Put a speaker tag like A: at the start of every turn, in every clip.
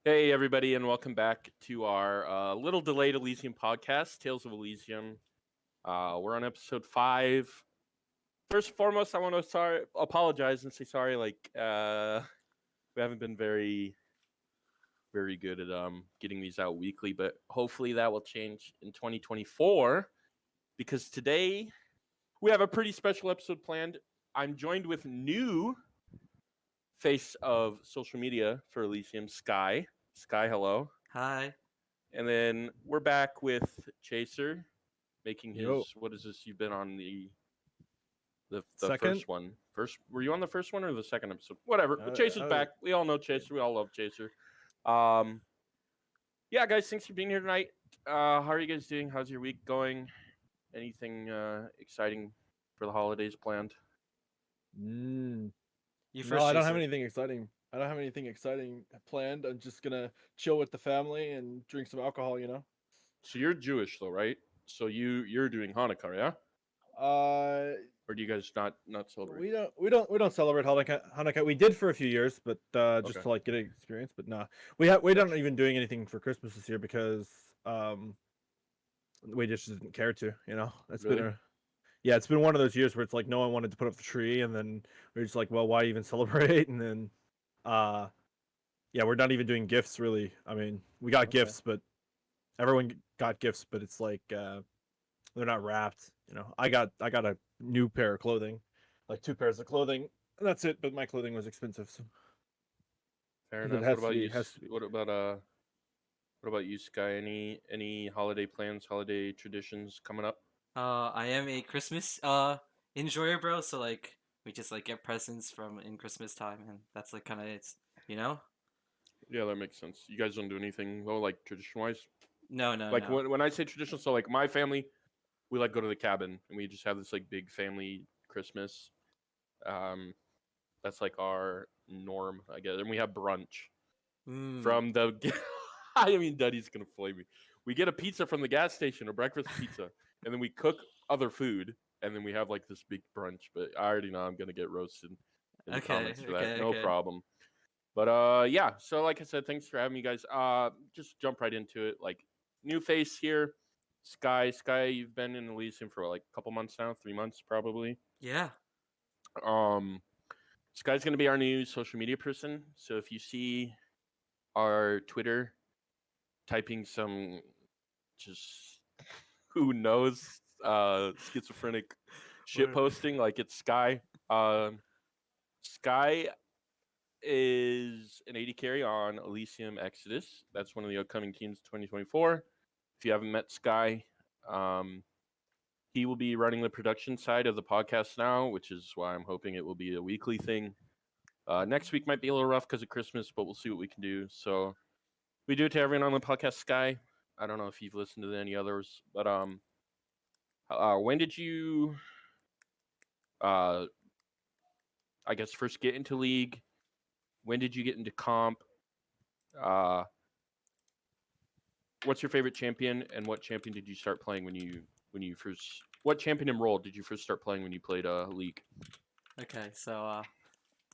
A: Hey, everybody, and welcome back to our little delayed Elysium podcast, Tales of Elysium. We're on episode 5. First and foremost, I want to apologize and say sorry. We haven't been very good at getting these out weekly, but hopefully that will change in 2024 because today we have a pretty special episode planned. I'm joined with new face of social media for Elysium, Sky. Sky, hello.
B: Hi.
A: And then we're back with Chaser making
C: Yo,
A: his what is this? You've been on the
C: second.
A: first one. First were you on the first one or the second episode? Whatever. But
C: Uh,
A: Chaser's
C: uh,
A: back. We all know Chaser. We all love Chaser. Um yeah, guys, thanks for being here tonight. How are you guys doing? How's your week going? Anything exciting for the holidays planned?
C: mm,
B: You
C: no,
B: first,
C: I don't have
B: Jason.
C: anything exciting. I don't have anything exciting planned. I'm just gonna chill with the family and drink some alcohol.
A: So you're Jewish though, right? So you're doing Hanukkah, yeah?
C: Uh,
A: Or do you guys not celebrate?
C: we don't celebrate Hanukkah. We did for a few years, but just
A: Okay.
C: to like get an experience. But nah, we don't
A: Gotcha.
C: even doing anything for Christmas this year because we just didn't care to. It's been
A: Really?
C: it's been one of those years where it's like no one wanted to put up the tree, and then we're just like, well, why even celebrate? And then uh yeah, we're not even doing gifts really. I mean, we got
B: Okay.
C: gifts, but everyone got gifts, but it's like they're not wrapped. I got a new pair of clothing, like two pairs of clothing. And that's it. But my clothing was expensive, so
A: Fair
C: because it
A: enough. What
C: has to
A: about
C: be
A: you?
C: has to be.
A: What about you, Sky? Any holiday plans, holiday traditions coming up?
B: I am a Christmas enjoyer, bro. So like, we just like get presents from in Christmas time, and that's like kind of it. You know?
A: Yeah, that makes sense. You guys don't do anything though, like tradition wise.
B: No, no,
A: Like
B: no.
A: when I say traditional, so like my family, we like go to the cabin and we just have this like big family Christmas. Um, that's like our norm, I guess. And we have brunch
B: Mm.
A: from the. I mean, Duddy's gonna flay me. We get a pizza from the gas station, a breakfast pizza, and then we cook other food, and then we have like this big brunch. But I already know I'm gonna get roasted in the
B: Okay,
A: comments for that.
B: okay,
A: No
B: okay.
A: problem. But yeah. So like I said, thanks for having me, guys. Just jump right into it. Like new face here, Sky. Sky, you've been in Elysium for like a couple months now, 3 months probably.
B: Yeah.
A: Um, Sky's gonna be our new social media person. So if you see our Twitter typing some just who knows schizophrenic shit
B: Whatever.
A: posting like it's Sky. Sky is an 80 carry on Elysium Exodus. That's one of the upcoming teams 2024. If you haven't met Sky, um, he will be running the production side of the podcast now, which is why I'm hoping it will be a weekly thing. Next week might be a little rough because of Christmas, but we'll see what we can do. So we do it to everyone on the podcast, Sky. I don't know if you've listened to any others, but when did you, uh, I guess, first get into League? When did you get into comp? Uh, what's your favorite champion, and what champion did you start playing when you first? What champion and role did you first start playing when you played League?
B: Okay, so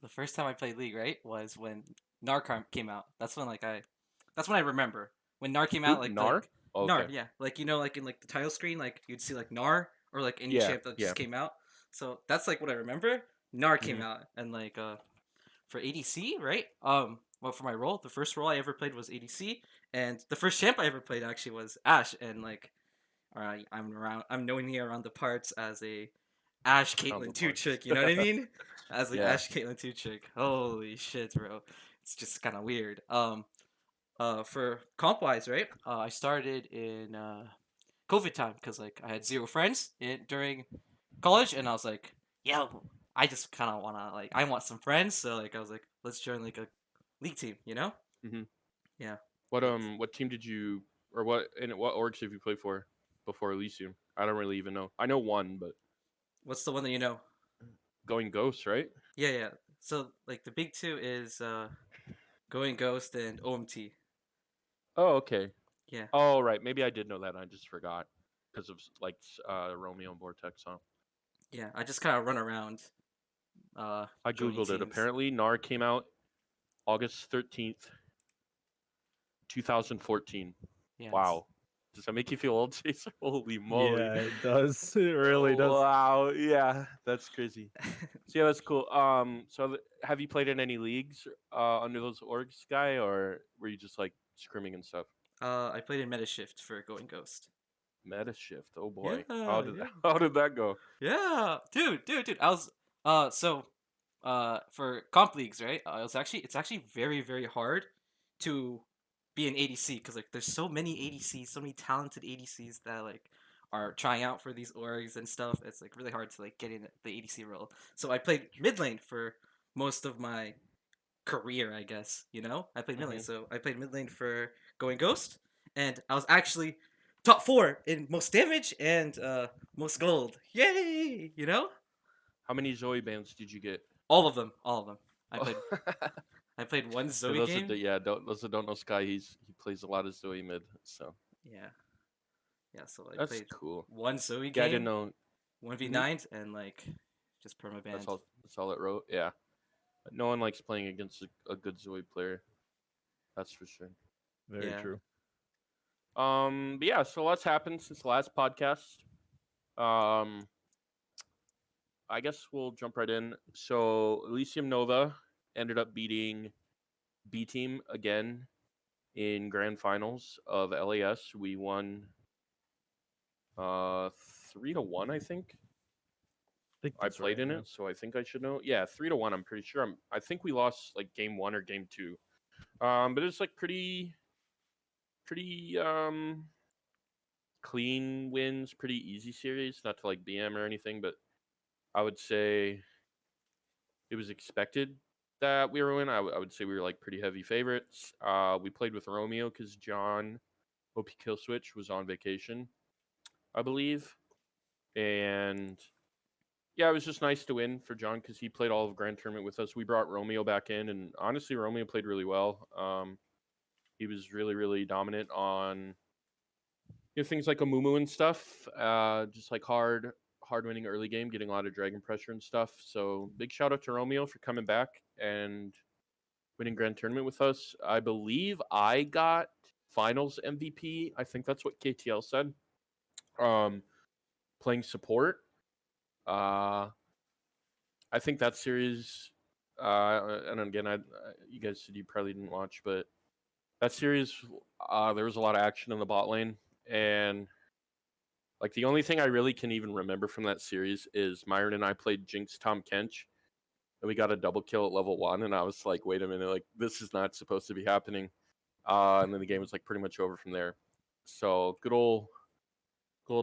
B: the first time I played League, right, was when Narc came out. That's when I remember when Nar came
A: Who?
B: out. Like
A: Nar? Oh,
B: Nar,
A: okay.
B: yeah, like like in like the title screen, like you'd see like Nar or like any
A: Yeah,
B: champ that
A: yeah.
B: just came out. So that's like what I remember. Nar came
A: Hmm.
B: out, and like for ADC, right? Well, for my role, the first role I ever played was ADC, and the first champ I ever played actually was Ashe, and like, I'm knowing here around the parts as a Ash
A: On the
B: Caitlyn 2
A: parts.
B: chick, you know what I mean? As like
A: Yeah.
B: Ash Caitlyn 2 chick. Holy shit, bro. It's just kind of weird. For comp wise, right? I started in COVID time because like I had zero friends during college, and I was like, yo, I just kind of wanna like I want some friends, so like I was like, let's join like a league team, you know?
A: Hmm.
B: Yeah.
A: What
B: It's
A: what team did you or what orgs have you played for before Elysium? I don't really even know. I know one, but
B: what's the one that you know?
A: going Ghost, right?
B: Yeah, yeah. So like the big two is Going Ghost and OMT.
A: Oh, okay.
B: Yeah.
A: Oh, right. Maybe I did know that. I just forgot because of like Romeo and Vortex. Huh?
B: Yeah, I just kind of run around
A: I
B: joining
A: googled it.
B: teams.
A: Apparently, NAR came out August 13th, 2014.
B: Yeah.
A: Wow. Does that make you feel old, Chaser? Holy moly.
C: Yeah, it does. It really does.
A: Wow. Yeah, that's crazy. So yeah, that's cool. Have you played in any leagues under those orgs, guy, or were you just like scrimming and stuff?
B: I played in Meta Shift for Going Ghost.
A: Meta shift. Oh boy.
B: Yeah, yeah.
A: How did that go?
B: Yeah, dude. I was so for comp leagues, right? It's actually very very hard to be an ADC because like there's so many ADCs, so many talented ADCs that like are trying out for these orgs and stuff. It's like really hard to like get in the ADC role. So I played mid lane for most of my career, I guess. You know, I played mid lane,
A: Hmm.
B: so I played mid lane for Going Ghost, and I was actually top 4 in most damage and most gold. Yay! You know,
A: How many Zoe bands did you get?
B: all of them. I played I played one
A: For
B: Zoe
A: those
B: game.
A: those that don't know Sky, he plays a lot of Zoe mid, so
B: Yeah, yeah. So I
A: that's
B: played
A: cool.
B: one Zoe
A: Yeah, I didn't
B: game,
A: know.
B: 1v9s, and like just
A: That's
B: permabanned.
A: all. That's all it wrote. Yeah, no one likes playing against a good Zoe player. That's for sure.
C: Very
B: Yeah.
C: true.
A: But yeah, so lots happened since the last podcast. Um, I guess we'll jump right in. So Elysium Nova ended up beating B Team again in grand finals of LAS. We won 3-1, I think.
C: Think
A: I
C: that's
A: played
C: right.
A: in
C: Yeah.
A: it, so I think I should know. Yeah, 3-1. I'm pretty sure. I think we lost like game 1 or game 2. But it's like pretty clean wins, pretty easy series. Not to like BM or anything, but I would say it was expected that we were in. I would say we were like pretty heavy favorites. We played with Romeo because John OP Killswitch was on vacation, I believe, and yeah, it was just nice to win for John because he played all of Grand Tournament with us. We brought Romeo back in, and honestly, Romeo played really well. He was really dominant on things like a Mumu and stuff. Just like hard winning early game, getting a lot of dragon pressure and stuff. So big shout out to Romeo for coming back and winning Grand Tournament with us. I believe I got Finals MVP. I think that's what KTL said. Playing support. Uh, I think that series. And again, you guys said you probably didn't watch, but that series, there was a lot of action in the bot lane, and like the only thing I really can even remember from that series is Myron and I played Jinx Tom Kench, and we got a double kill at level 1, and I was like, wait a minute, like this is not supposed to be happening. And then the game was like pretty much over from there. So good old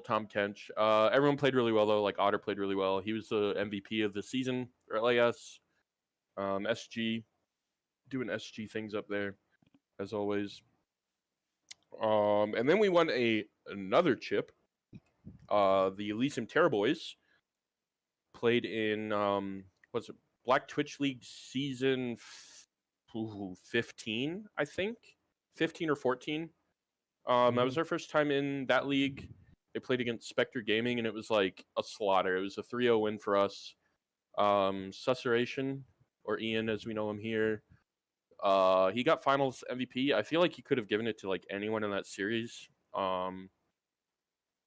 A: Tom Kench. Everyone played really well though. Like Otter played really well. He was the MVP of the season for LAS. SG doing SG things up there as always. And then we won another chip. The Elysium Terror Boys played in what's it, Black Twitch League season 15, I think, 15 or 14. That was our first time in that league. They played against Spectre Gaming, and it was like a slaughter. It was a 3-0 win for us. Susurration, or Ian as we know him here, he got finals MVP. I feel like he could have given it to like anyone in that series.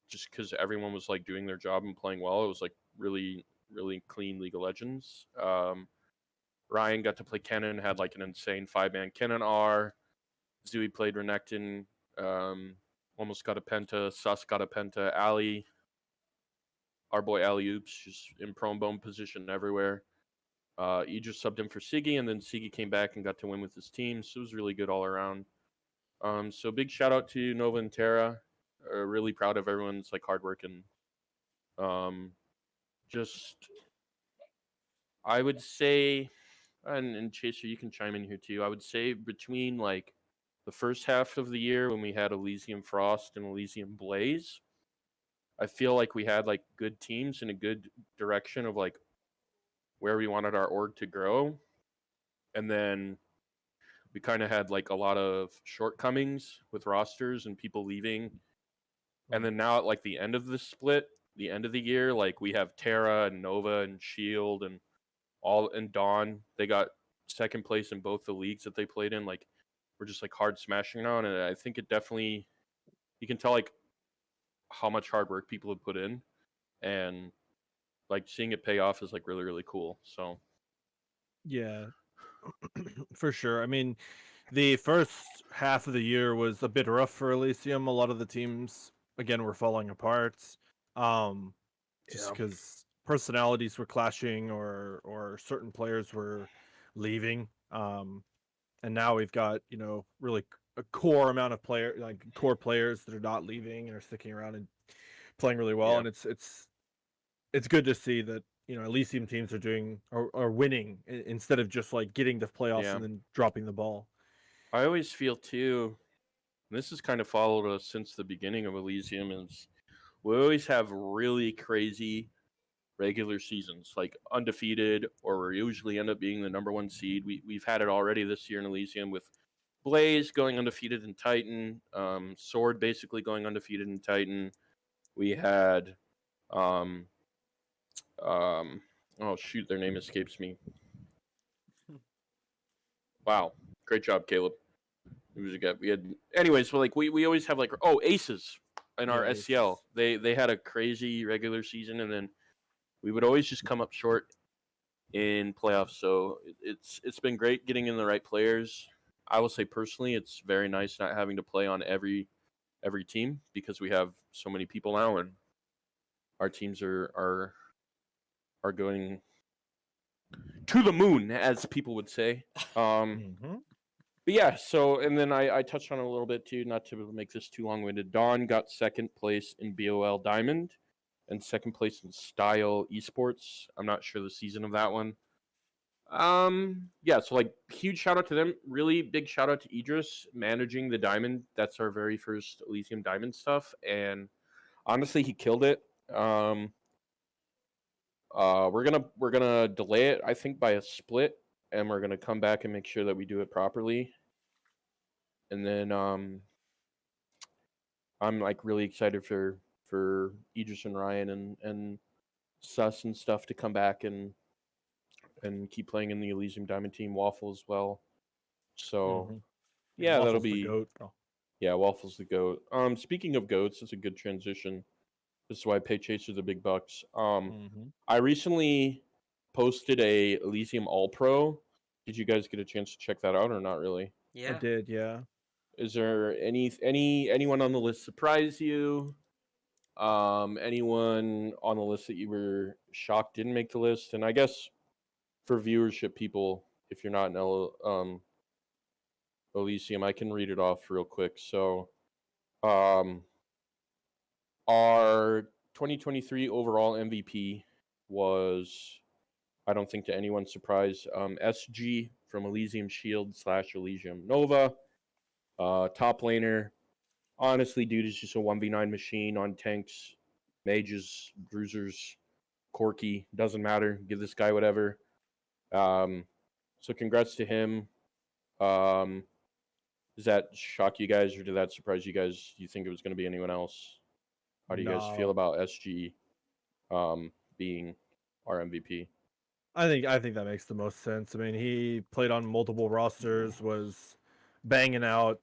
A: Just because everyone was like doing their job and playing well. It was like really clean League of Legends. Ryan got to play Kennen, had like an insane 5-man Kennen R. Zui played Renekton, almost got a penta. Sus got a penta. Ali, our boy Ali Oops, just in prone bone position everywhere. Idris subbed him for Siggy, and then Siggy came back and got to win with his team. So it was really good all around. So big shout out to Nova and Terra. Really proud of everyone's like hard work and just I would say, and Chaser, you can chime in here too. I would say between like the first half of the year when we had Elysium Frost and Elysium Blaze, I feel like we had like good teams in a good direction of like where we wanted our org to grow. And then we kind of had like a lot of shortcomings with rosters and people leaving. And then now at like the end of the split, the end of the year, like we have Terra and Nova and Shield and all and Dawn. They got second place in both the leagues that they played in. Like we're just like hard smashing now, and I think it definitely you can tell like how much hard work people have put in, and like seeing it pay off is like really really cool. So
C: Yeah, for sure. I mean, the first half of the year was a bit rough for Elysium. A lot of the teams, again, were falling apart. Um, just
A: yeah,
C: because personalities were clashing, or certain players were leaving. And now we've got really a core amount of core players that are not leaving and are sticking around and playing really well.
A: yeah,
C: And it's good to see that Elysium teams are winning instead of just like getting to playoffs
A: yeah.
C: and then dropping the ball.
A: I always feel too. And this has kind of followed us since the beginning of Elysium. Is we always have really crazy regular seasons, like undefeated, or we usually end up being the number one seed. We've had it already this year in Elysium with Blaze going undefeated in Titan, Sword basically going undefeated in Titan. We had um um oh shoot, their name escapes me. Wow, great job, Caleb. It was a good. We had anyways. So like we always have like Aces in our
C: Yeah,
A: SCL.
C: aces.
A: They had a crazy regular season, and then we would always just come up short in playoffs. So it's been great getting in the right players. I will say personally, it's very nice not having to play on every team because we have so many people now, and our teams are going to the moon, as people would say.
C: Mm-hmm.
A: But yeah, so and then I touched on it a little bit too, not to make this too long winded. Dawn got second place in BOL Diamond and second place in Style Esports. I'm not sure the season of that one. Yeah, so like huge shout out to them. Really big shout out to Idris managing the Diamond. That's our very first Elysium Diamond stuff, and honestly, he killed it. We're gonna delay it, I think, by a split, and we're gonna come back and make sure that we do it properly. And then I'm like really excited for Idris and Ryan and Sus and stuff to come back and keep playing in the Elysium Diamond team. Waffle as well. So
C: Mm-hmm. Yeah,
A: yeah, that'll
C: Waffle's the
A: be
C: goat. Oh.
A: yeah. Waffle's the goat. Speaking of goats, it's a good transition. This is why I pay Chaser the big bucks.
C: Mm-hmm.
A: I recently posted a Elysium All Pro. Did you guys get a chance to check that out or not really?
C: I
B: Yeah.
C: did, yeah.
A: Is there anyone on the list surprise you? Anyone on the list that you were shocked didn't make the list? And I guess for viewership people, if you're not in Elysium, I can read it off real quick. So, um, our 2023 overall MVP was, I don't think to anyone's surprise, SG from Elysium Shield / Elysium Nova. Top laner, honestly, dude is just a 1v9 machine on tanks, mages, bruisers, Corky, doesn't matter. Give this guy whatever. Um, so congrats to him. Um, does that shock you guys, or did that surprise you guys? Do you think it was going to be anyone else? How do you guys feel
C: No,
A: about SG being our MVP?
C: I think that makes the most sense. I mean, he played on multiple rosters, was banging out,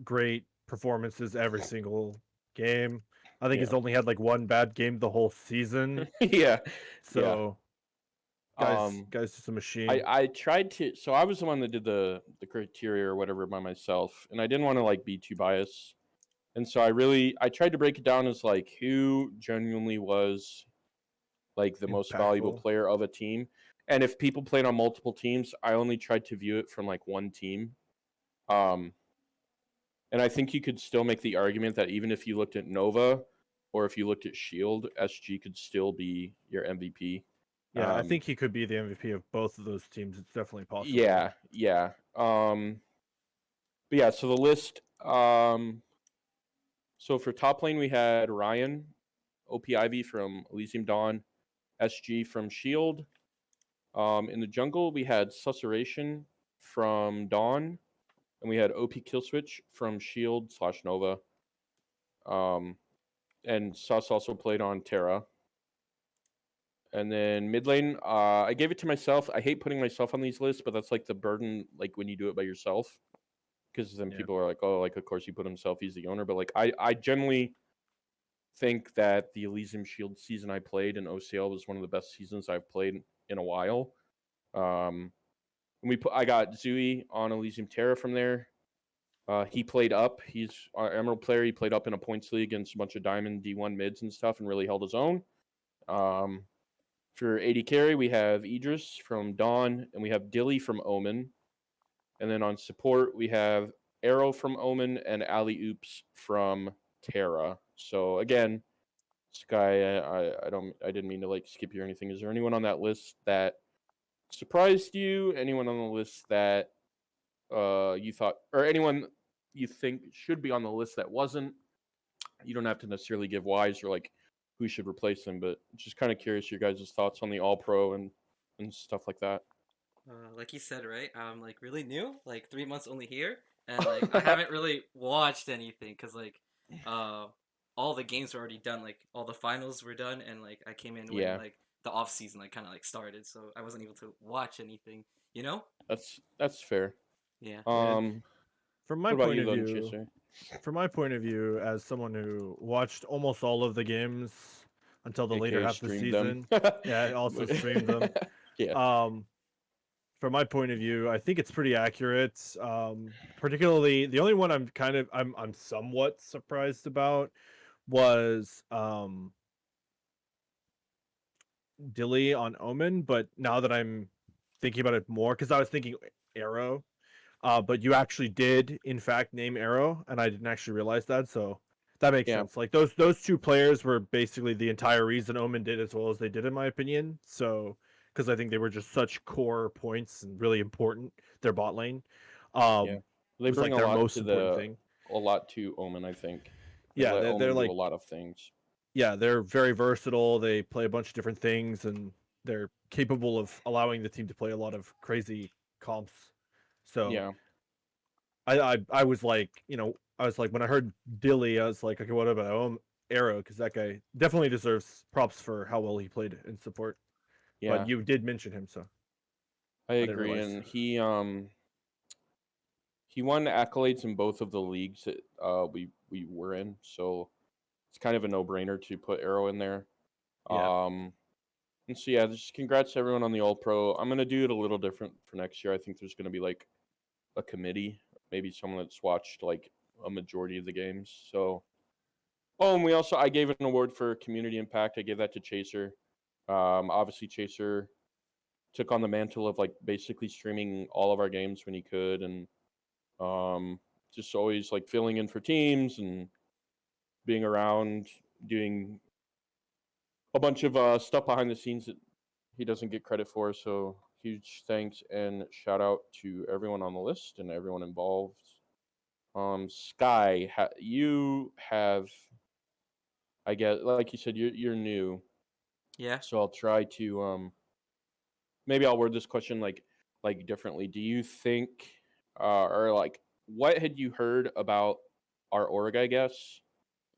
C: great performances every single game. I think
A: Yeah,
C: he's only had like one bad game the whole season.
A: yeah, yeah.
C: So, guys,
A: Um,
C: guys, just a
A: I
C: machine.
A: I tried to. So I was the one that did the criteria or whatever by myself, and I didn't want to like be too biased. And so I tried to break it down as like who genuinely was like the most valuable
C: Impactful.
A: player of a team. And if people played on multiple teams, I only tried to view it from like one team. Um, and I think you could still make the argument that even if you looked at Nova or if you looked at Shield, SG could still be your MVP.
C: Yeah, I
A: Um,
C: think he could be the MVP of both of those teams. It's definitely possible.
A: yeah, yeah. But yeah, so the list. So for top lane, we had Ryan, OP Ivy from Elysium Dawn, SG from Shield. In the jungle, we had Susurration from Dawn, and we had OP Killswitch from Shield / Nova. Um, and Sus also played on Terra. And then mid lane, I gave it to myself. I hate putting myself on these lists, but that's like the burden, like when you do it by yourself. because then
C: Yeah.
A: people are like, oh, like of course he put himself, he's the owner. But like I generally think that the Elysium Shield season I played in OCL was one of the best seasons I've played in a while. Um, I got Zui on Elysium Terra from there. He played up. He's our Emerald player. He played up in a points league against a bunch of Diamond D1 mids and stuff, and really held his own. Um, for AD carry, we have Idris from Dawn, and we have Dilly from Omen. And then on support, we have Arrow from Omen and Ali Oops from Terra. So again, Sky, I didn't mean to like skip you or anything. Is there anyone on that list that surprised you? Anyone on the list that you thought, or anyone you think should be on the list that wasn't? You don't have to necessarily give whys or like who should replace them, but just kind of curious your guys' thoughts on the All Pro and stuff like that.
B: Like you said, right? I'm like really new, like 3 months only here, and like I haven't really watched anything because like, uh, all the games were already done. Like all the finals were done, and like I came in when
A: Yeah,
B: like the off season like kind of like started, so I wasn't able to watch anything. You know?
A: that's fair.
B: Yeah.
C: Yeah.
A: Um,
C: From my
A: what about
C: point
A: you,
C: of
A: then,
C: view,
A: Chaser?
C: as someone who watched almost all of the games until the later
A: AKA
C: half of the
A: streamed them.
C: season, yeah, I also streamed them.
A: Yeah,
C: Um, from my point of view, I think it's pretty accurate. Particularly, the only one I'm somewhat surprised about was Dilly on Omen, but now that I'm thinking about it more, because I was thinking Arrow, but you actually did in fact name Arrow, and I didn't actually realize that, so that makes
A: yeah,
C: sense. Like those two players were basically the entire reason Omen did as well as they did, in my opinion. So because I think they were just such core points and really important, their bot lane.
A: yeah.
C: Um,
A: They
C: was
A: bring
C: like
A: a
C: their
A: lot
C: most
A: to
C: important thing.
A: Omen. I think they
C: Yeah,
A: let
C: they're
A: Omen do a
C: like,
A: lot of things.
C: yeah, they're very versatile. They play a bunch of different things, and they're capable of allowing the team to play a lot of crazy comps. So
A: Yeah,
C: I was like, I was like, when I heard Dilly, I was like, okay, what about Arrow? Because that guy definitely deserves props for how well he played in support. But
A: yeah,
C: you did mention him, so
A: I
C: I didn't
A: agree.
C: realize.
A: And he won accolades in both of the leagues that we were in, so it's kind of a no brainer to put Arrow in there.
C: Yeah,
A: And so yeah, just congrats to everyone on the All Pro. I'm gonna do it a little different for next year. I think there's gonna be like a committee, maybe someone that's watched like a majority of the games. So, oh, and I gave an award for community impact. I gave that to Chaser. Obviously, Chaser took on the mantle of like basically streaming all of our games when he could, and just always like filling in for teams and being around, doing a bunch of stuff behind the scenes that he doesn't get credit for. So huge thanks and shout out to everyone on the list and everyone involved. Sky, you have, I guess, like you said, you're new,
B: Yeah.
A: so I'll try to maybe I'll word this question like differently. Do you think, or like, what had you heard about our org? I guess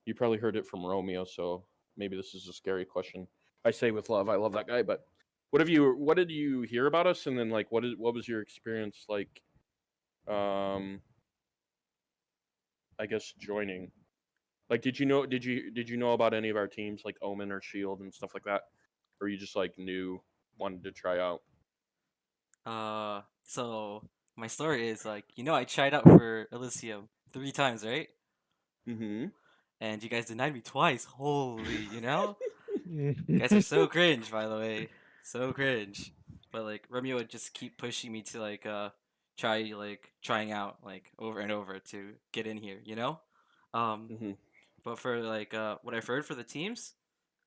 A: you probably heard it from Romeo, so maybe this is a scary question. I say with love, I love that guy, but what did you hear about us, and then like what was your experience like? Um, I guess joining. Like, did you know about any of our teams like Omen or Shield and stuff like that, or you just like knew wanted to try out?
B: So my story is like, I tried out for Elysium 3 times, right?
A: Mm-hmm.
B: And you guys denied me twice. Holy, guys are so cringe, by the way, so cringe. But like Romeo would just keep pushing me to like trying out like over and over to get in here. Um,
A: Mm-hmm.
B: but for like what I've heard for the teams,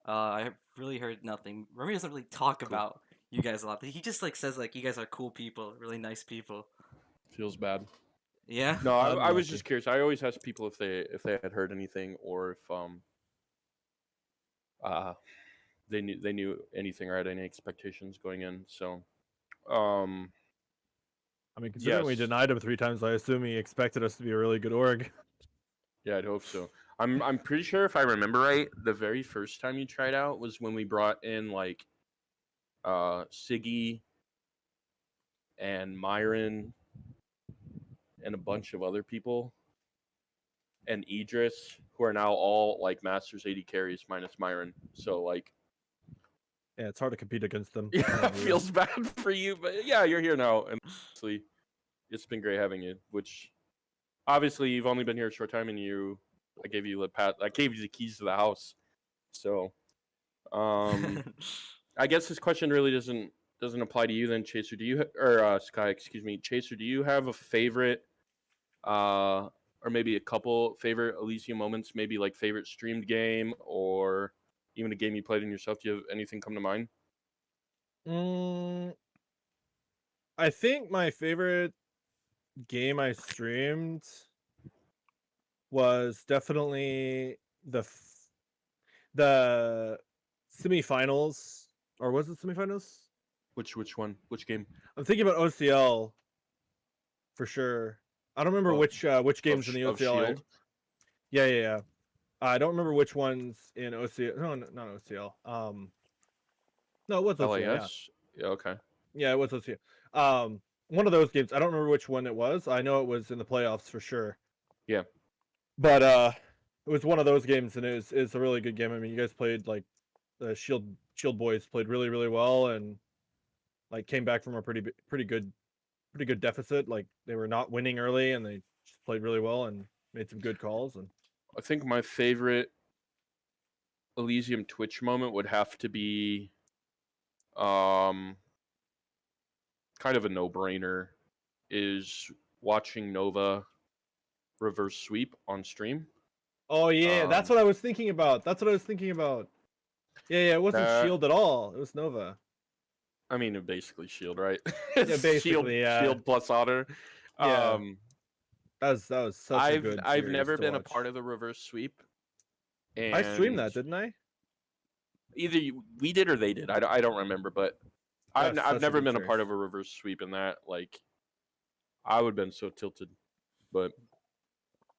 B: I've really heard nothing. Romeo doesn't really talk
A: Cool.
B: about you guys a lot. He just like says like you guys are cool people, really nice people.
A: Feels bad.
B: Yeah.
A: No, I was
C: unlucky.
A: just curious. I always ask people if they had heard anything or if uh they knew anything or had any expectations going in. So um
C: I mean, considering we
A: yes,
C: denied him 3 times, I assume he expected us to be a really good org.
A: yeah, I'd hope so. I'm pretty sure if I remember right, the very first time you tried out was when we brought in like Siggy and Myron and a bunch of other people, and Idris, who are now all like Masters 80 carries minus Myron. So like,
C: Yeah, it's hard to compete against them.
A: yeah,
C: whenever
A: it feels bad for you, but yeah, you're here now, and honestly, it's been great having you. Which obviously you've only been here a short time, and I gave you the keys to the house. So, I guess this question really doesn't apply to you then, Chaser. Do you or Sky? Excuse me, Chaser. Do you have a favorite, or maybe a couple favorite Elysium moments? Maybe like favorite streamed game, or even a game you played in yourself. Do you have anything come to mind?
C: I think my favorite game I streamed was definitely the semifinals, or was it semifinals?
A: Which one? Which game?
C: I'm thinking about OCL for sure. I don't remember which games in the
A: Of
C: OCL.
A: Shield.
C: Yeah. I don't remember which ones in OCL. No, not OCL. No, it was OCL.
A: LAS. Yeah. Okay.
C: Yeah, it was OCL. One of those games. I don't remember which one it was. I know it was in the playoffs for sure.
A: Yeah.
C: But it was one of those games, and it's a really good game. I mean, you guys played like the Shield boys played really really well, and like came back from a pretty good deficit. Like they were not winning early, and they just played really well and made some good calls. And
A: I think my favorite Elysium Twitch moment would have to be, kind of a no-brainer, is watching Nova reverse sweep on stream.
C: oh yeah, that's
A: Um,
C: what I was thinking about. Yeah, it wasn't
A: that
C: Shield at all. It was Nova.
A: I mean, basically Shield, right?
C: Yeah, basically, yeah.
A: Shield plus Otter.
C: Yeah. That was such a good
A: I've
C: series
A: never
C: to
A: been a
C: watch.
A: part of the reverse sweep,
C: I streamed
A: and
C: that, didn't I?
A: either we did or they did. I don't remember, but
C: That's
A: I've
C: such a
A: never
C: good
A: been a part
C: series.
A: of a reverse sweep in that. Like, I would have been so tilted, but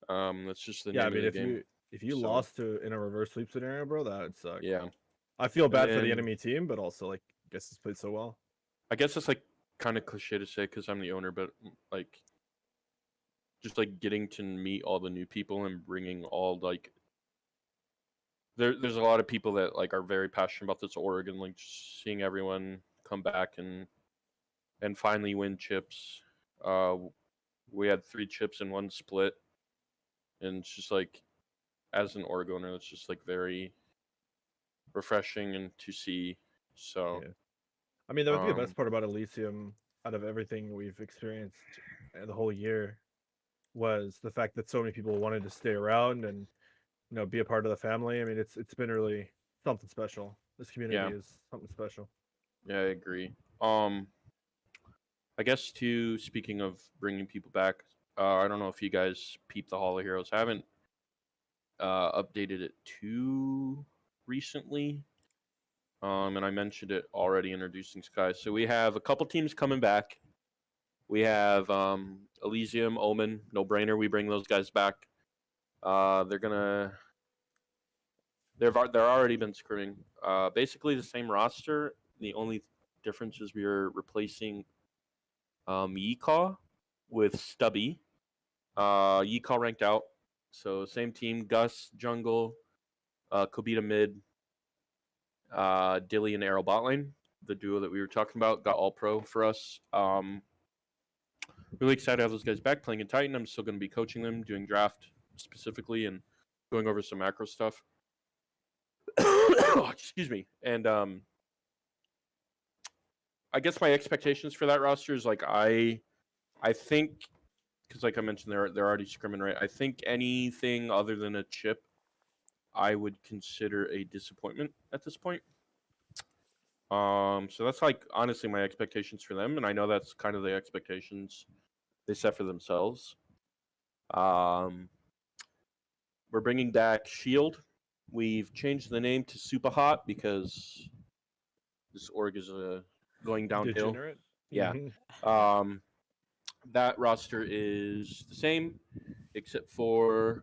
A: that's just the
C: Yeah, I
A: name of
C: mean,
A: the game.
C: if you
A: So
C: lost to in a reverse sweep scenario, bro, that would suck.
A: yeah,
C: I feel
A: and
C: bad for the
A: then
C: enemy team, but also like, I guess it's played so well.
A: I guess it's like kind of cliche to say because I'm the owner, but like just like getting to meet all the new people and bringing all like there's a lot of people that like are very passionate about this org, and like just seeing everyone come back and finally win chips. Uh, we had 3 chips in one split, and it's just like as an org owner, it's just like very refreshing and to see. So
C: Yeah. I mean, that would be the
A: um,
C: best part about Elysium out of everything we've experienced the whole year was the fact that so many people wanted to stay around and be a part of the family. I mean, it's been really something special. This community
A: yeah,
C: is something special.
A: yeah, I agree. I guess too. Speaking of bringing people back, I don't know if you guys peep the Hall of Heroes. I haven't updated it too recently. And I mentioned it already introducing Sky. So we have a couple teams coming back. We have Elysium, Omen, no brainer. We bring those guys back. They've already been scrimming. Basically the same roster. The only difference is we are replacing Yeecaw with Stubby. Yeecaw ranked out. So same team. Gus jungle, Kobita mid, Dilly and Arrow bot lane. The duo that we were talking about got all pro for us. Really excited to have those guys back playing in Titan. I'm still going to be coaching them, doing draft specifically, and going over some macro stuff. Excuse me. And I guess my expectations for that roster is like I think, because like I mentioned, they're already scrimming, right? I think anything other than a chip, I would consider a disappointment at this point. So that's like honestly my expectations for them, and I know that's kind of the expectations they set for themselves. We're bringing back Shield. We've changed the name to Super Hot because this org is going downhill.
C: Degenerate.
A: Yeah. That roster is the same, except for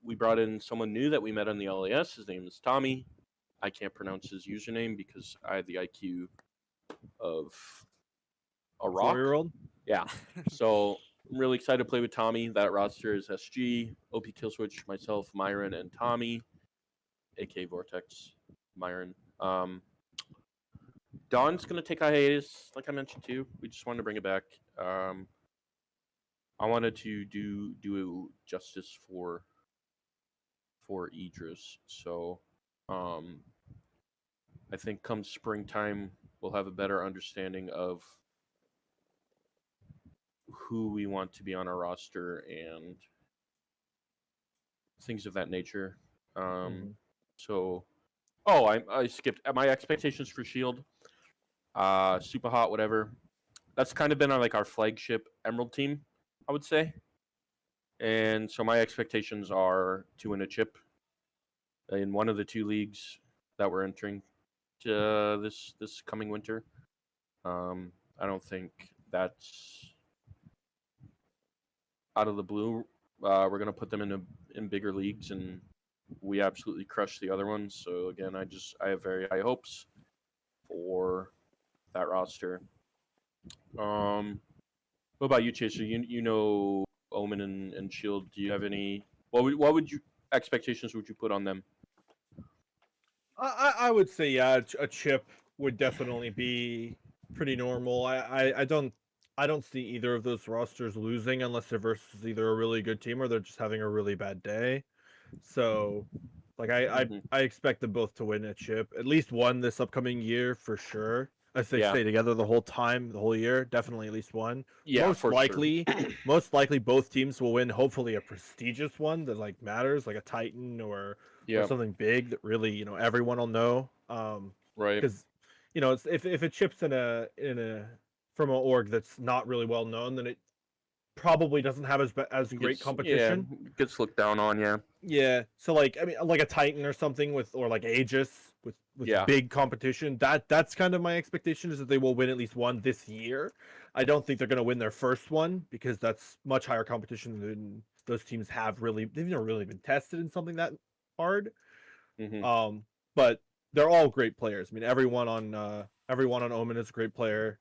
A: we brought in someone new that we met on the LAS. His name is Tommy. I can't pronounce his username because I have the IQ of a rock.
C: 4-year-old.
A: Yeah. So I'm really excited to play with Tommy. That roster is SG, OP Killswitch, myself, Myron, and Tommy, aka Vortex, Myron. Dawn's gonna take a hiatus, like I mentioned too. We just wanted to bring it back. I wanted to do justice for Idris. So, um, I think come springtime we'll have a better understanding of who we want to be on our roster and things of that nature. Um,
C: Mhm.
A: so, I skipped my expectations for Shield. Super hot, whatever. That's kind of been our flagship Emerald team, I would say. And so my expectations are to win a chip in one of the two leagues that we're entering to this coming winter. I don't think that's out of the blue. We're gonna put them in bigger leagues, and we absolutely crush the other ones. So again, I have very high hopes for that roster. What about you, Chaser? You know Omen and Shield. Do you have any? What would you expectations would you put on them?
C: I would say yeah, a chip would definitely be pretty normal. I don't see either of those rosters losing unless they're versus either a really good team or they're just having a really bad day. So, like
A: Hmm.
C: I expect them both to win a chip, at least one this upcoming year for sure. If they
A: Yeah,
C: stay together the whole time, the whole year, definitely at least one.
A: yeah, for sure.
C: Most likely both teams will win. Hopefully, a prestigious one that like matters, like a Titan or
A: Yeah,
C: something big that really everyone will know.
A: right.
C: Because if it chips in a from an org that's not really well known, then it probably doesn't have as great competition.
A: Gets looked down on. Yeah,
C: Yeah, so like I mean, like a Titan or something with, or like Aegis with
A: yeah.
C: big competition. That's kind of my expectation is that they will win at least one this year. I don't think they're going to win their first one because that's much higher competition than those teams have really. They've never really been tested in something that hard.
A: Hmm.
C: But they're all great players. I mean, everyone on Omen is a great player.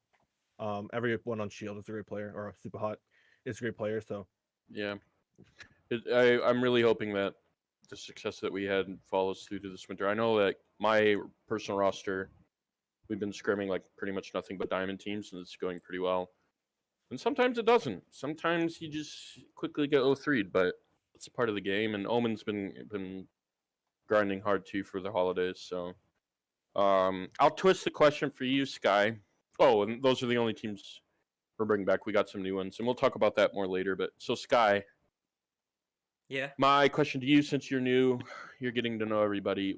C: Everyone on Shield is a great player, or Super Hot is a great player. So
A: Yeah. I'm really hoping that the success that we had follows through to this winter. I know that my personal roster, we've been scrimming like pretty much nothing but diamond teams, and it's going pretty well. And sometimes it doesn't. Sometimes you just quickly get 0-3'd, but it's a part of the game. And Omen's been grinding hard too for the holidays. So I'll twist the question for you, Sky. Oh, and those are the only teams we're bringing back. We got some new ones, and we'll talk about that more later. But so Sky,
B: Yeah.
A: my question to you, since you're new, you're getting to know everybody.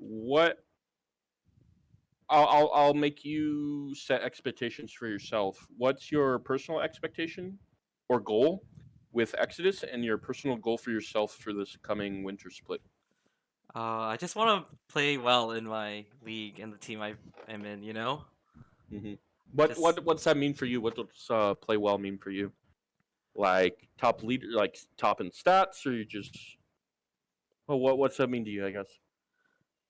A: I'll make you set expectations for yourself. What's your personal expectation or goal with Exodus, and your personal goal for yourself for this coming winter split?
B: I just want to play well in my league and the team I am in.
A: Hmm.
B: Just
A: What's that mean for you? What does play well mean for you? Like top leader, like top in stats, or you just what's that mean to you? I guess.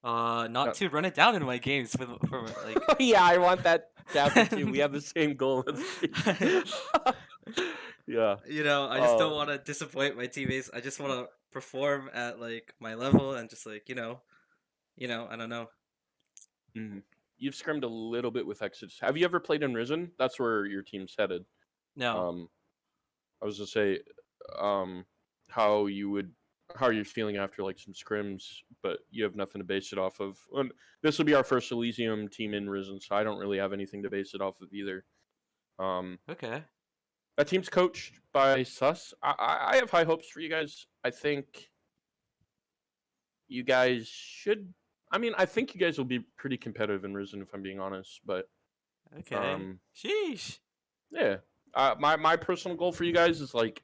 B: not to run it down in my games for like.
A: Yeah, I want that to happen too. We have the same goal. Yeah.
B: I just
A: Uh,
B: don't want to disappoint my teammates. I just want to perform at like my level and just like I don't know.
A: mhm. You've scrimmed a little bit with Exodus. Have you ever played in Risen? That's where your team's headed.
B: No.
A: Um, I was to say, um, how you would, how you're feeling after like some scrims, but you have nothing to base it off of. And this will be our first Elysium team in Risen, so I don't really have anything to base it off of either. Um,
B: Okay.
A: that team's coached by Sus. I have high hopes for you guys. I think you guys should. I mean, I think you guys will be pretty competitive in Risen, if I'm being honest. But
B: Okay.
A: um,
B: Sheesh.
A: yeah, my personal goal for you guys is like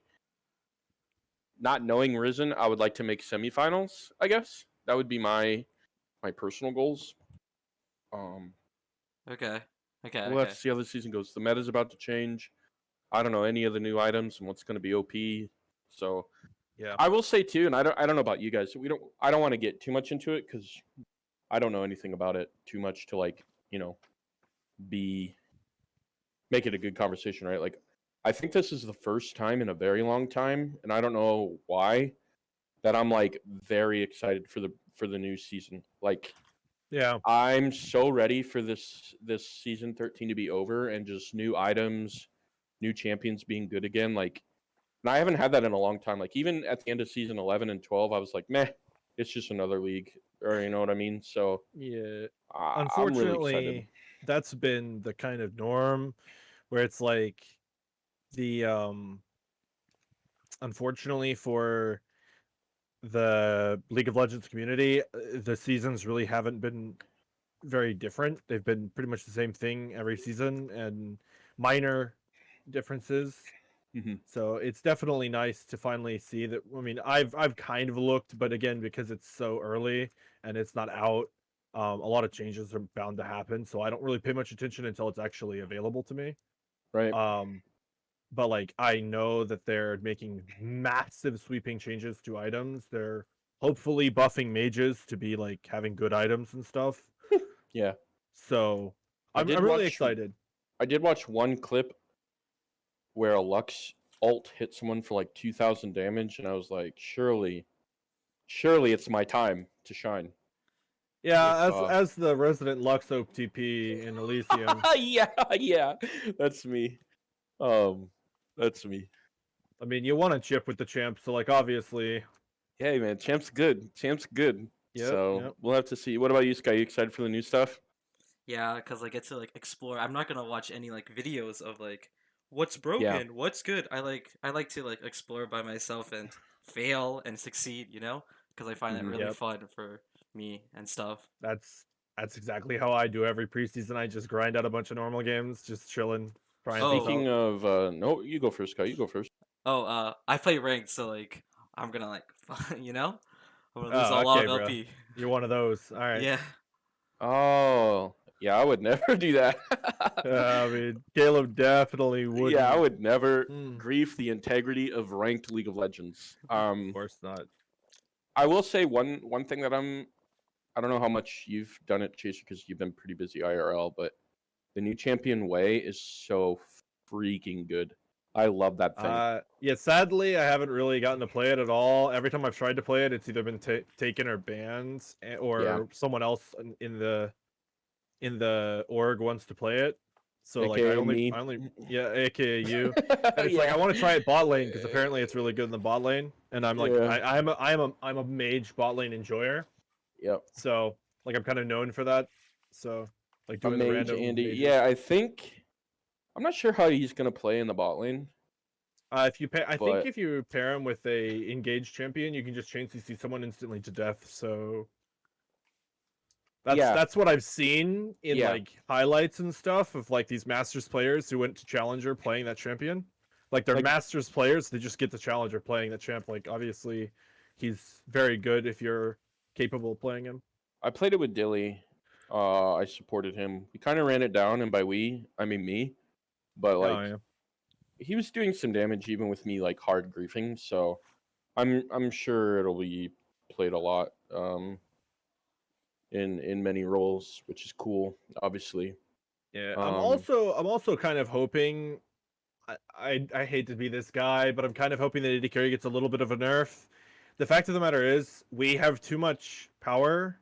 A: not knowing Risen. I would like to make semifinals. I guess that would be my personal goals. Um,
B: Okay. Okay.
A: we'll have
B: Okay.
A: to see how the season goes. The meta's about to change. I don't know any of the new items and what's going to be OP. So
C: yeah.
A: I will say too, and I don't know about you guys. I don't want to get too much into it because I don't know anything about it too much to like be make it a good conversation, right? Like I think this is the first time in a very long time, and I don't know why, that I'm like very excited for the new season. Like
C: Yeah.
A: I'm so ready for this season 13 to be over and just new items, new champions being good again. Like, and I haven't had that in a long time. Like even at the end of season 11 and 12, I was like, meh, it's just another league, or you know what I mean. So
C: Yeah.
A: I'm really excited.
C: Unfortunately, that's been the kind of norm where it's like the unfortunately for the League of Legends community, the seasons really haven't been very different. They've been pretty much the same thing every season and minor differences.
A: Hmm.
C: So it's definitely nice to finally see that. I mean, I've kind of looked, but again, because it's so early and it's not out, a lot of changes are bound to happen. So I don't really pay much attention until it's actually available to me.
A: Right.
C: Um, but like I know that they're making massive sweeping changes to items. They're hopefully buffing mages to be like having good items and stuff.
A: Yeah.
C: So
A: I
C: I'm
A: did
C: really
A: watch
C: excited.
A: I did watch one clip where a Lux ult hit someone for like 2,000 damage, and I was like, surely it's my time to shine.
C: Yeah,
A: With
C: as the resident Lux OTP in Elysium,
A: yeah, yeah, that's me. Um, that's me.
C: I mean, you want to chip with the champ, so like obviously,
A: Hey man, champ's good. Champ's good.
C: yep,
A: So
C: yep.
A: we'll have to see. What about you, Sky? You excited for the new stuff?
B: Yeah, because I get to like explore. I'm not gonna watch any like videos of like what's
A: Yeah.
B: broken, what's good. I like to like explore by myself and fail and succeed. Because I find it
A: Hmm.
B: really
C: Yep.
B: fun for me and stuff.
C: That's that's exactly how I do every preseason. I just grind out a bunch of normal games, just chilling, trying stuff
B: Oh,
A: Speaking
C: out.
A: of, no, you go first, Sky. You go first.
B: I play ranked, so like I'm gonna like I'm gonna lose a
C: Oh,
B: lot
C: okay,
B: of
C: bro.
B: LP.
C: You're one of those. All right.
B: Yeah.
A: Oh, yeah, I would never do that.
C: I mean, Caleb definitely
A: Yeah, I
C: wouldn't.
A: would never
C: Of
A: grief the integrity of ranked League of Legends.
C: course not.
A: I will say one thing that I don't know how much you've done it, Chaser, because you've been pretty busy IRL, but the new champion way is so freaking good. I love that thing.
C: Yeah, sadly, I haven't really gotten to play it at all. Every time I've tried to play it, it's either been taken or banned,
A: Yeah,
C: or someone else in the org wants to play it. So like
A: aka me.
C: I only yeah, aka you. And it's like I
A: Yeah,
C: want to try it bot lane because apparently it's really good in the bot lane. And I'm like
A: yeah,
C: I'm a mage bot lane enjoyer.
A: yep.
C: So like I'm kind of known for that. So like
A: A
C: doing the
A: mage,
C: random
A: Andy.
C: mages.
A: Yeah, I think I'm not sure how he's gonna play in the bot lane,
C: If you pay, I think
A: but
C: if you pair him with a engaged champion, you can just chain CC someone instantly to death. So
A: yeah,
C: that's what I've seen in
A: yeah,
C: like highlights and stuff of like these Masters players who went to Challenger playing that champion. Like they're
A: like
C: Masters players, they just get to Challenger playing that champ. Like obviously, he's very good if you're capable of playing him.
A: I played it with Dilly. I supported him. We kind of ran it down, and by we, I mean me. But
C: Oh
A: like
C: yeah,
A: he was doing some damage even with me like hard griefing. So I'm sure it'll be played a lot in many roles, which is cool. Obviously,
C: yeah.
A: um,
C: I'm also kind of hoping. I hate to be this guy, but I'm kind of hoping that AD carry gets a little bit of a nerf. The fact of the matter is, we have too much power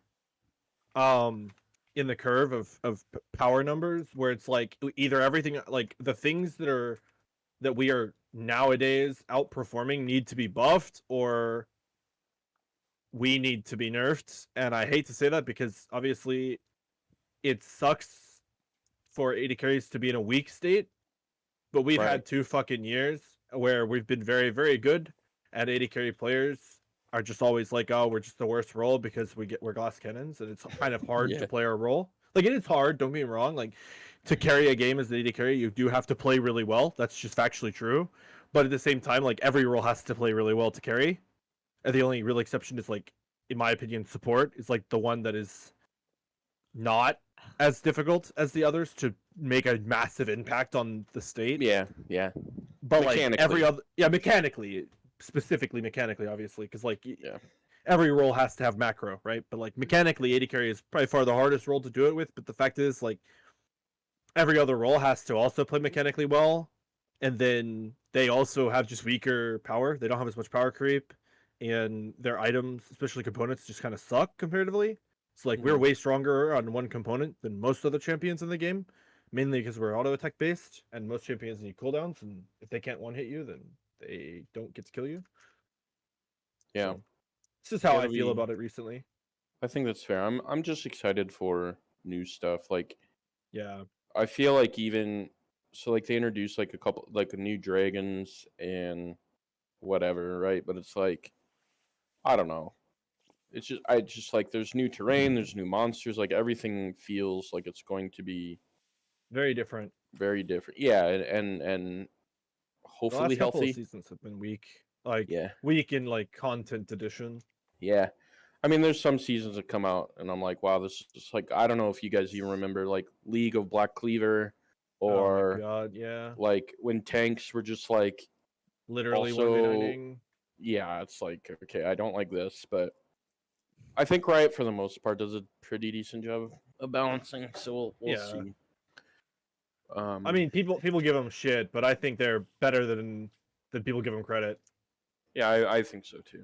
C: um in the curve of power numbers where it's like either everything like the things that we are nowadays outperforming need to be buffed or we need to be nerfed. And I hate to say that because obviously it sucks for AD carries to be in a weak state, but we've
A: right?
C: had 2 fucking years where we've been very, very good, and AD carry players are just always like, oh, we're just the worst role because we're glass cannons, and it's kind of hard to
A: Yeah,
C: play our role. Like it is hard, don't get me wrong. Like to carry a game as an AD carry, you do have to play really well. That's just factually true. But at the same time, like every role has to play really well to carry. And the only real exception is like, in my opinion, support is like the one that is not as difficult as the others to make a massive impact on the state.
A: yeah, yeah.
C: But like every
A: Mechanically,
C: other, yeah, mechanically, specifically mechanically, obviously, because like
A: yeah,
C: every role has to have macro, right? But like mechanically, AD carry is probably far the hardest role to do it with. But the fact is, like every other role has to also play mechanically well, and then they also have just weaker power. They don't have as much power creep, and their items, especially components, just kind of suck comparatively. It's like we're
A: Mhm.
C: way stronger on one component than most other champions in the game, mainly because we're auto attack based, and most champions need cooldowns, and if they can't one hit you, then they don't get to kill you.
A: Yeah,
C: So it's just how
A: yeah.
C: I feel about it recently.
A: I think that's fair. I'm just excited for new stuff. Like
C: Yeah,
A: I feel like even so, like they introduced like a couple like new dragons and whatever, right? But it's like I don't know. It's just I just like there's new terrain, there's new monsters. Like everything feels like it's going to be
C: very different.
A: very different. Yeah, and
C: The
A: hopefully
C: last couple of
A: healthy.
C: seasons have been weak, like
A: Yeah,
C: weak in like content addition.
A: yeah. I mean, there's some seasons that come out, and I'm like, wow, this is just like I don't know if you guys even remember like League of Black Cleaver,
C: Oh my
A: or
C: god, yeah.
A: like when tanks were just like
C: Literally
A: also
C: 1v9ing.
A: yeah, it's like okay, I don't like this, but I think Riot for the most part does a pretty decent job of balancing. So we'll
C: Yeah.
A: see.
C: I mean, people give them shit, but I think they're better than people give them credit.
A: Yeah, I think so too.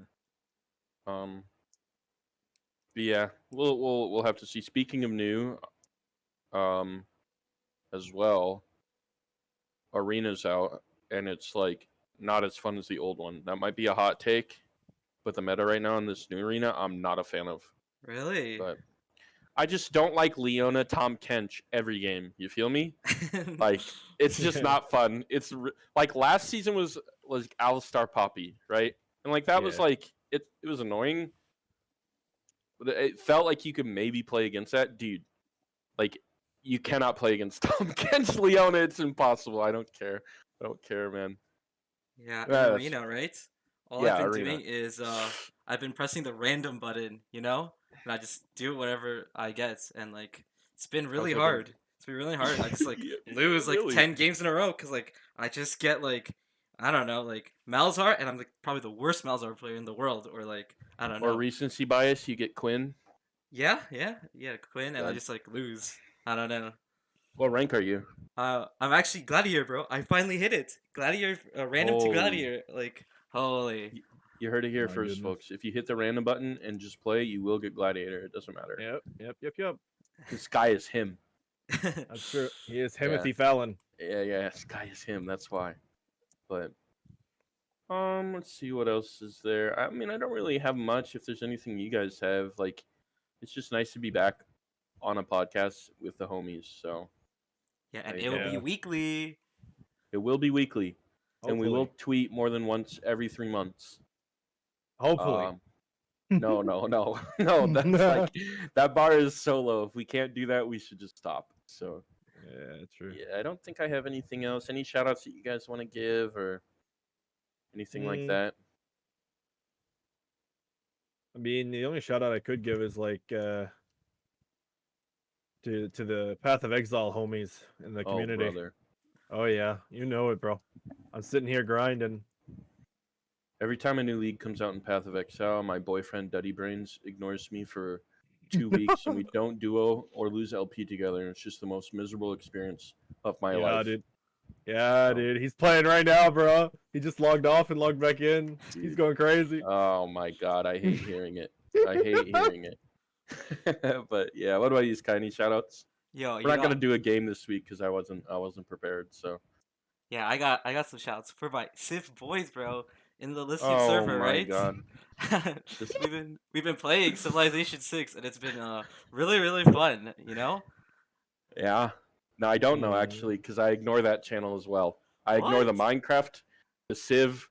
A: Um, but yeah, we'll have to see. Speaking of new, um, as well, Arena's out, and it's like not as fun as the old one. That might be a hot take, but the meta right now in this new arena, I'm not a fan of.
B: Really?
A: But I just don't like Leona Tom Kench every game. You feel me? Like it's just
C: Yeah.
A: not fun. Like last season was Alistar Poppy, right? And like that was
C: Yeah.
A: like it was annoying. But it felt like you could maybe play against that, dude. Like you cannot play against Tom Kench Leona. It's impossible. I don't care. I don't care, man.
B: Yeah, in
A: Yeah, that's
B: Arena, right? All I've
A: yeah,
B: been
A: arena.
B: doing is I've been pressing the random button, you know? And I just do whatever I get, and like it's been
A: How's
B: really
A: that been?
B: hard. It's been really hard. I just like
A: Yeah,
B: lose like
A: really?
B: 10 games in a row because like I just get like I don't know, like Malzahar, and I'm like probably the worst Malzahar player in the world, or like I don't
A: Or
B: know.
A: recency bias, you get Quinn.
B: Yeah, Quinn, and I
A: God.
B: just like lose. I don't know.
A: What rank are you?
B: I'm actually Gladiator, bro. I finally hit it. Gladiator, random to
A: Holy.
B: Gladiator. Like, holy.
A: You heard it here
C: My
A: first,
C: goodness.
A: folks. If you hit the random button and just play, you will get Gladiator. It doesn't matter.
C: Yep.
A: Because Sky is him.
C: That's true. He is
A: Yeah.
C: Timothy Fallon.
A: Yeah. Sky is him. That's why. But let's see what else is there. I mean, I don't really have much. If there's anything you guys have, like, it's just nice to be back on a podcast with the homies. So
B: Yeah, and
A: like,
B: it will be
C: Yeah.
B: weekly.
A: it will be weekly, and we will
C: Hopefully.
A: tweet more than once every 3 months.
C: Hopefully.
A: Um, no, no. That's like that bar is so low. If we can't do that, we should just stop. So
C: Yeah, true.
A: yeah, I don't think I have anything else. Any shout outs that you guys want to give or anything like
C: Mm,
A: that?
C: I mean, the only shout out I could give is like to the Path of Exile homies in the
A: Oh,
C: community.
A: brother.
C: Oh yeah, you know it, bro. I'm sitting here grinding.
A: Every time a new league comes out in Path of Exile, my boyfriend Duddy Brains ignores me for 2 weeks, and we don't duo or lose LP together. And it's just the most miserable experience of my
C: Yeah,
A: life.
C: dude. Yeah,
A: Oh,
C: dude. He's playing right now, bro. He just logged off and logged back in. He's
A: dude.
C: going crazy.
A: Oh my god, I hate hearing it. I hate hearing it. But yeah, what about you, Sky? Any shout outs?
B: Yo,
A: We're
B: you
A: not
B: know,
A: gonna do a game this week because I wasn't prepared. So.
B: yeah, I got some shouts for my Civ boys, bro, in the Elysium
A: Oh
B: server,
A: my
B: right?
A: god. This
B: we've been playing Civilization 6, and it's been really fun, you know?
A: yeah. No, I don't know
C: Mm.
A: actually because I ignore that channel as well. I ignore the
B: What?
A: Minecraft, the Civ,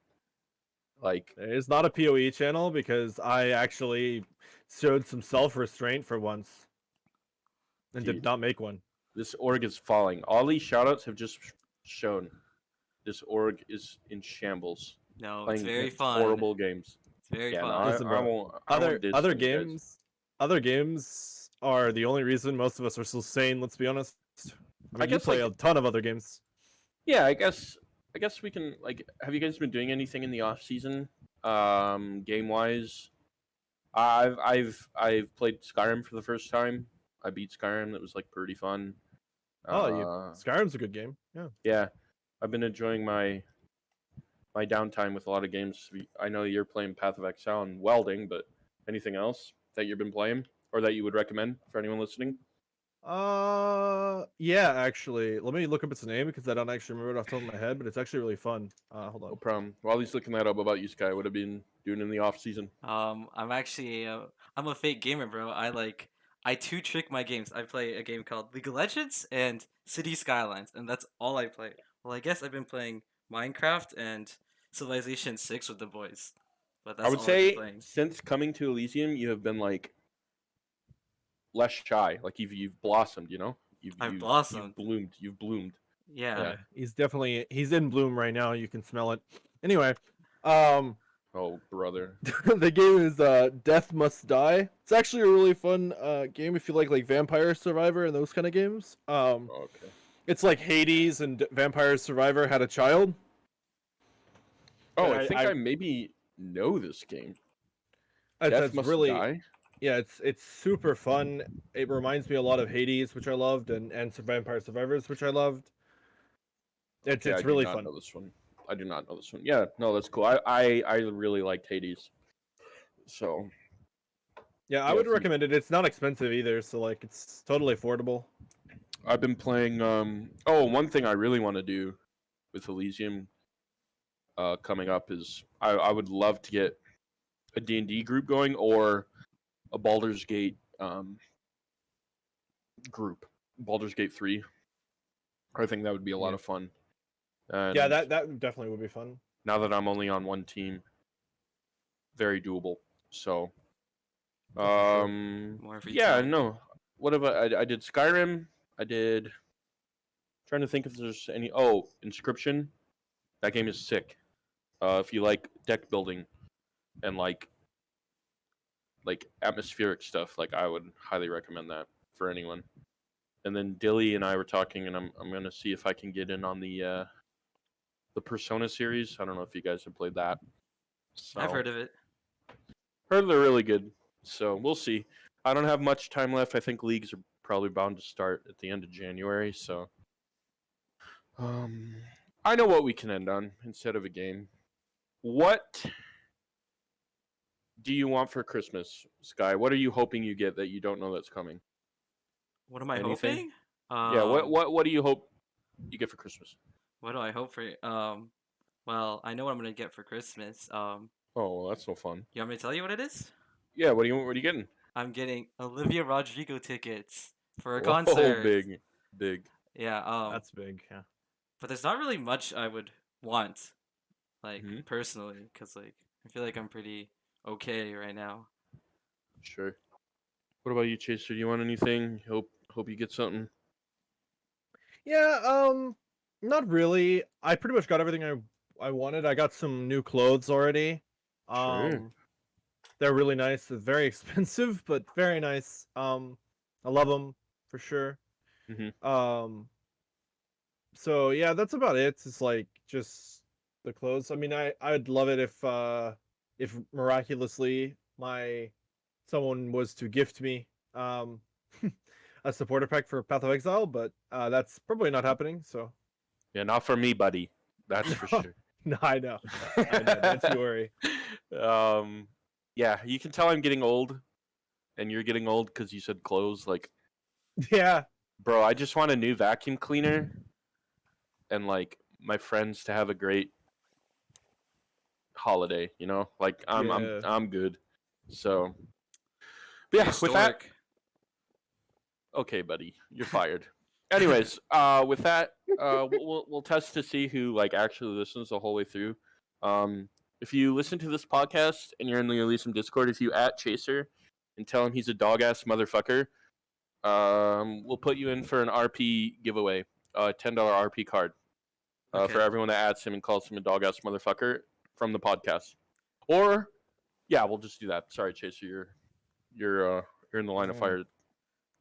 A: like
C: It's not a PoE channel because I actually showed some self-restraint for once and did
A: dude,
C: not make one.
A: this org is falling. All these shoutouts have just shown this org is in shambles,
B: No, it's
A: playing
B: very fun.
A: horrible games.
B: It's very
A: Yeah, no,
B: fun.
C: Listen,
A: I
C: bro.
A: won't. I
C: Other
A: won't diss
C: other
A: on you guys.
C: games, other games are the only reason most of us are still sane. Let's be honest. I mean, you
A: guess
C: play
A: like
C: a ton of other games.
A: yeah, I guess we can like. Have you guys been doing anything in the off season, game wise? I've played Skyrim for the first time. I beat Skyrim. That was like pretty fun.
C: Oh, you
A: Uh,
C: Skyrim's a good game. Yeah.
A: yeah, I've been enjoying my downtime with a lot of games. I know you're playing Path of Exile and welding, but anything else that you've been playing or that you would recommend for anyone listening?
C: Yeah, actually, let me look up its name because I don't actually remember it off the top of my head, but it's actually really fun. Hold
A: No
C: on.
A: problem. While he's looking that up, about you, Sky, what have you been doing in the off season?
B: I'm actually I'm a fake gamer, bro. I two trick my games. I play a game called League of Legends and City Skylines, and that's all I play. Well, I guess I've been playing Minecraft and Civilization 6 with the boys, but
A: I
B: that's
A: would
B: all I've been
A: say
B: playing.
A: since coming to Elysium, you have been like less shy. Like you've blossomed. You know,
B: I've
A: you've
B: blossomed.
A: bloomed. You've bloomed.
B: Yeah.
A: Yeah.
C: Yeah, he's in bloom right now. You can smell it. Anyway, um,
A: Oh, brother.
C: the game is Death Must Die. It's actually a really fun game if you like Vampire Survivor and those kind of games.
A: Okay.
C: It's like Hades and Vampire Survivor had a child.
A: Oh,
C: And
A: I think I maybe know this game. Death
C: it's
A: Must
C: really
A: Die.
C: yeah, it's super fun. It reminds me a lot of Hades, which I loved, and Vampire Survivors, which I loved.
A: Okay, I
C: It's
A: do
C: really
A: not
C: fun.
A: know this one. I do not know this one. Yeah, no, that's cool. I really liked Hades. So
C: Yeah, I
A: yeah,
C: would
A: if you,
C: recommend it. It's not expensive either, so like it's totally affordable.
A: I've been playing. Oh, one thing I really want to do with Elysium coming up is I would love to get a D&D group going or a Baldur's Gate group. Baldur's Gate 3. I think that would be a lot
C: Yeah.
A: of fun.
C: Yeah,
A: And
C: that definitely would be fun.
A: now that I'm only on one team, very doable. So
C: Oh, for sure.
B: More free
A: yeah,
B: time.
A: no. What have I did Skyrim. I did trying to think if there's any Inscription. That game is sick. If you like deck building and like atmospheric stuff, like I would highly recommend that for anyone. And then Dilly and I were talking, and I'm gonna see if I can get in on the Persona series. I don't know if you guys have played that.
B: I've
A: So
B: heard of it.
A: heard they're really good. So we'll see. I don't have much time left. I think leagues are probably bound to start at the end of January. So um, I know what we can end on instead of a game. What do you want for Christmas, Sky? What are you hoping you get that you don't know that's coming?
B: What am I
A: Anything?
B: hoping?
A: Yeah. What do you hope you get for Christmas?
B: What do I hope for? Well, I know what I'm gonna get for Christmas.
A: Oh, well, that's no fun.
B: You want me to tell you what it is?
A: Yeah. What are you getting?
B: I'm getting Olivia Rodrigo tickets for a
A: Whoa,
B: concert.
A: big.
B: Yeah.
C: That's big. Yeah.
B: But there's not really much I would want, like
A: Hmm.
B: personally, because like I feel like I'm pretty okay right now.
A: Sure. What about you, Chaser? Do you want anything? Hope you get something.
C: Yeah. Not really. I pretty much got everything I wanted. I got some new clothes already.
A: Sure.
C: They're really nice. It's very expensive, but very nice. I love them for sure.
A: Hmm.
C: So yeah, that's about it. It's like just the clothes. I mean, I'd love it if miraculously my someone was to gift me a supporter pack for Path of Exile, but that's probably not happening. So
A: Yeah, not for me, buddy. That's for sure.
C: no, I know. I know. Don't you worry.
A: um, yeah, you can tell I'm getting old, and you're getting old because you said clothes. Like,
C: Yeah,
A: bro, I just want a new vacuum cleaner, and like my friends to have a great holiday. You know, like
C: yeah.
A: I'm good. So, but yeah, with that,
B: Prehistoric.
A: okay, buddy, you're fired. Anyways, with that, we'll test to see who like actually listens the whole way through. If you listen to this podcast and you're in the Elysium Discord, if you at Chaser and tell him he's a dog ass motherfucker, we'll put you in for an RP giveaway, $10 RP card,
B: Okay.
A: for everyone that adds him and calls him a dog ass motherfucker from the podcast. Or, yeah, we'll just do that. Sorry, Chaser, you're in the line of fire.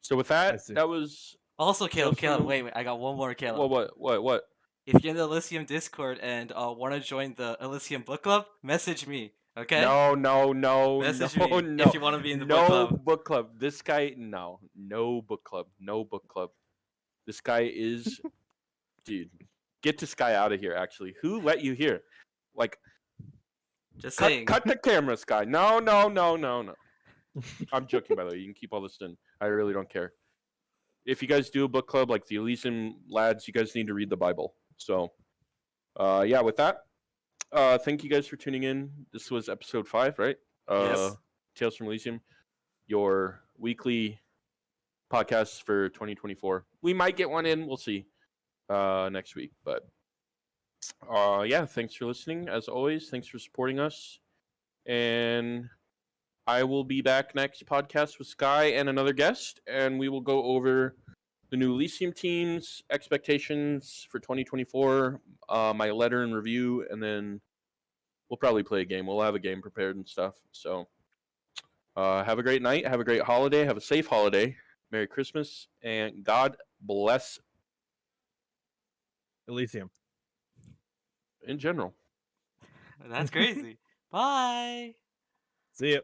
A: So with
C: I
A: that,
C: see.
A: that was
B: Also, Caleb,
A: Chelsea-
B: wait, I got one more, Caleb.
A: what?
B: If you're in the Elysium Discord and want to join the Elysium Book Club, message me, okay?
A: No,
B: Message me if you want to be in the book club.
A: book club. This guy, no book club. This guy is, dude. get this guy out of here. Actually, who let you here? Like,
B: Just
A: cut
B: saying.
A: cut the camera, Sky. No. I'm joking, by the way. You can keep all this in. I really don't care. If you guys do a book club like the Elysium lads, you guys need to read the Bible. So, yeah, with that, thank you guys for tuning in. This was episode 5, right?
B: Yes.
A: Tales from Elysium, your weekly podcast for 2024. We might get one in. We'll see next week. But, yeah, thanks for listening. As always, thanks for supporting us. And I will be back next podcast with Sky and another guest, and we will go over the new Elysium teams, expectations for 2024, my letter and review, and then we'll probably play a game. We'll have a game prepared and stuff. So have a great night. Have a great holiday. Have a safe holiday. Merry Christmas, and God bless
C: Elysium.
A: in general.
B: That's crazy. Bye.
C: See ya.